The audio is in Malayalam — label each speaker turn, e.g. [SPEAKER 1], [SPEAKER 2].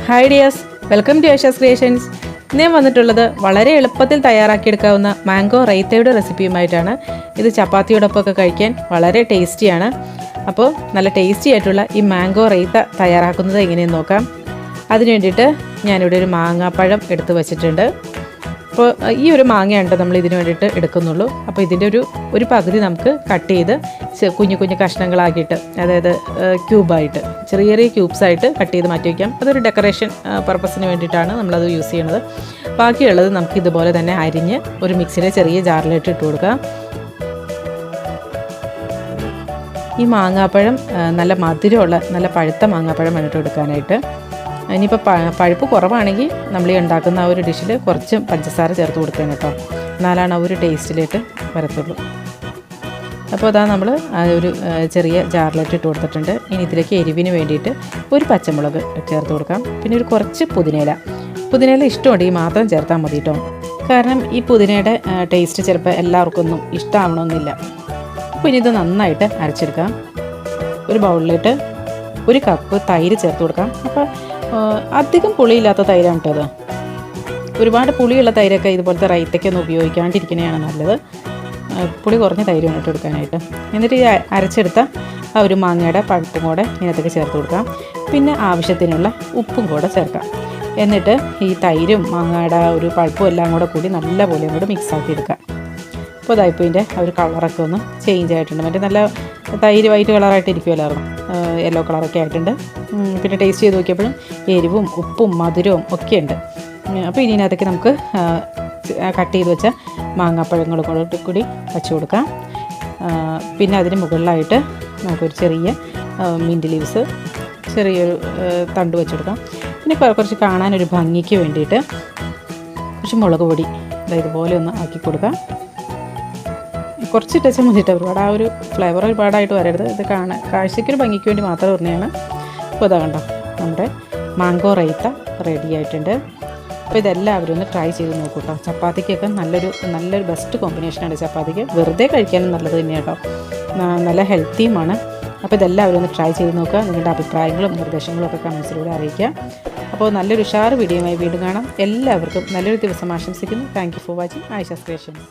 [SPEAKER 1] Hi dears, welcome to Asia's Creations. ഞാൻ വന്നിട്ടുള്ളത് വളരെ എളുപ്പത്തിൽ തയ്യാറാക്കിയെടുക്കാവുന്ന മാംഗോ റൈത്തയുടെ റെസിപ്പിയുമായിട്ടാണ്. ഇത് ചപ്പാത്തിയോടൊപ്പമൊക്കെ കഴിക്കാൻ വളരെ ടേസ്റ്റിയാണ്. അപ്പോൾ നല്ല ടേസ്റ്റി ആയിട്ടുള്ള ഈ മാംഗോ റൈത്ത തയ്യാറാക്കുന്നത് എങ്ങനെയെന്ന് നോക്കാം. അതിന് വേണ്ടിയിട്ട് ഞാനിവിടെ ഒരു മാങ്ങാപ്പഴം എടുത്ത് വച്ചിട്ടുണ്ട്. അപ്പോൾ ഈ ഒരു മാങ്ങയുണ്ട് നമ്മൾ ഇതിന് വേണ്ടിയിട്ട് എടുക്കുന്നുള്ളൂ. അപ്പോൾ ഇതിൻ്റെ ഒരു പകുതി നമുക്ക് കട്ട് ചെയ്ത് കുഞ്ഞു കുഞ്ഞു കഷ്ണങ്ങളാക്കിയിട്ട്, അതായത് ക്യൂബായിട്ട്, ചെറിയ ചെറിയ ക്യൂബ്സായിട്ട് കട്ട് ചെയ്ത് മാറ്റി വയ്ക്കാം. അതൊരു ഡെക്കറേഷൻ പർപ്പസിന് വേണ്ടിയിട്ടാണ് നമ്മളത് യൂസ് ചെയ്യണത്. ബാക്കിയുള്ളത് നമുക്ക് ഇതുപോലെ തന്നെ അരിഞ്ഞ് ഒരു മിക്സിയിലെ ചെറിയ ജാറിലിട്ട് ഇട്ട് കൊടുക്കാം. ഈ മാങ്ങാപ്പഴം നല്ല മധുരമുള്ള നല്ല പഴുത്ത മാങ്ങാപ്പഴം വേണ്ടിയിട്ട് എടുക്കാനായിട്ട്. ഇനിയിപ്പോൾ പഴുപ്പ് കുറവാണെങ്കിൽ നമ്മൾ ഈ ഉണ്ടാക്കുന്ന ആ ഒരു ഡിഷിൽ കുറച്ച് പഞ്ചസാര ചേർത്ത് കൊടുക്കാൻ കേട്ടോ, എന്നാലാണ് ആ ഒരു ടേസ്റ്റിലേക്ക് വരത്തുള്ളൂ. അപ്പോൾ അതാ നമ്മൾ ആ ഒരു ചെറിയ ജാറിലിട്ട് ഇട്ട് കൊടുത്തിട്ടുണ്ട്. ഇനി ഇതിലേക്ക് എരിവിന് വേണ്ടിയിട്ട് ഒരു പച്ചമുളക് ചേർത്ത് കൊടുക്കാം. പിന്നെ ഒരു കുറച്ച് പുതിനയില ഇഷ്ടമുണ്ടെങ്കിൽ മാത്രം ചേർത്താൽ മതി കേട്ടോ. കാരണം ഈ പുതിനയുടെ ടേസ്റ്റ് ചിലപ്പോൾ എല്ലാവർക്കും ഒന്നും ഇഷ്ടമാവണമെന്നില്ല. അപ്പോൾ ഇനി ഇത് നന്നായിട്ട് അരച്ചെടുക്കാം. ഒരു ബൗളിലിട്ട് ഒരു കപ്പ് തൈര് ചേർത്ത് കൊടുക്കാം. അപ്പോൾ അധികം പുളിയില്ലാത്ത തൈരാണ് കേട്ടോ അത്. ഒരുപാട് പുളിയുള്ള തൈരൊക്കെ ഇതുപോലത്തെ റൈത്തയ്ക്കൊന്നും ഉപയോഗിക്കാണ്ടിരിക്കുന്നതാണ് നല്ലത്. പുളി കുറഞ്ഞ തൈര് വേണ്ടിയിട്ട് എടുക്കാനായിട്ട്. എന്നിട്ട് ഈ അരച്ചെടുത്ത ആ ഒരു മാങ്ങയുടെ പഴുപ്പും കൂടെ ഇതിനകത്തേക്ക് ചേർത്ത് കൊടുക്കാം. പിന്നെ ആവശ്യത്തിനുള്ള ഉപ്പും കൂടെ ചേർക്കാം. എന്നിട്ട് ഈ തൈരും മാങ്ങയുടെ ഒരു പഴുപ്പും എല്ലാം കൂടെ കൂടി നല്ലപോലെ അങ്ങോട്ട് മിക്സാക്കി എടുക്കാം. അപ്പോൾ ഇതായിപ്പോൾ ഇതിൻ്റെ ആ ഒരു കളറൊക്കെ ഒന്ന് ചേഞ്ച് ആയിട്ടുണ്ട്. മറ്റേ നല്ല തൈര് വൈറ്റ് കളറായിട്ട് ഇരിക്കുമല്ലായിരുന്നു, യെല്ലോ കളറൊക്കെ ആയിട്ടുണ്ട്. പിന്നെ ടേസ്റ്റ് ചെയ്ത് നോക്കിയപ്പോഴും എരിവും ഉപ്പും മധുരവും ഒക്കെ ഉണ്ട്. അപ്പോൾ ഇനി ഇതിനകത്തേക്ക് നമുക്ക് കട്ട് ചെയ്ത് വെച്ച മാങ്ങാപ്പഴങ്ങൾ കൂടി വച്ച് കൊടുക്കാം. പിന്നെ അതിന് മുകളിലായിട്ട് നമുക്കൊരു ചെറിയ മിൻറ്റ് ലീവ്സ്, ചെറിയൊരു തണ്ട് വെച്ച് കൊടുക്കാം. പിന്നെ കുറച്ച് കാണാനൊരു ഭംഗിക്ക് വേണ്ടിയിട്ട് കുറച്ച് മുളക് പൊടി ഇതുപോലെ ഒന്ന് ആക്കി കൊടുക്കാം. കുറച്ച് ടച്ച് മതിയിട്ട് ഒരുപാട് ആ ഒരു ഫ്ലേവർ ഒരുപാടായിട്ട് വരരുത്. ഇത് കാഴ്ചയ്ക്കൊരു ഭംഗിക്ക് വേണ്ടി മാത്രം പറഞ്ഞതാണ്. അപ്പോൾ ഇതാ കണ്ടോ, നമ്മുടെ മാംഗോ റൈത്ത റെഡി ആയിട്ടുണ്ട്. അപ്പോൾ ഇതെല്ലാവരും ഒന്ന് ട്രൈ ചെയ്ത് നോക്കൂ കേട്ടോ. ചപ്പാത്തിക്കൊക്കെ നല്ലൊരു ബെസ്റ്റ് കോമ്പിനേഷനാണ് ചപ്പാത്തിക്ക്. വെറുതെ കഴിക്കാനും നല്ലത് തന്നെയാണ് കേട്ടോ, നല്ല ഹെൽത്തിയുമാണ്. അപ്പോൾ ഇതെല്ലാവരും ഒന്ന് ട്രൈ ചെയ്ത് നോക്കുക. നിങ്ങളുടെ അഭിപ്രായങ്ങളും നിർദ്ദേശങ്ങളും ഒക്കെ കമൻസിലൂടെ അറിയിക്കുക. അപ്പോൾ നല്ലൊരു ഉഷാർ വീഡിയോയുമായി വീണ്ടും കാണാം. എല്ലാവർക്കും നല്ലൊരു ദിവസം ആശംസിക്കുന്നു. Thank you for watching Asia's creations.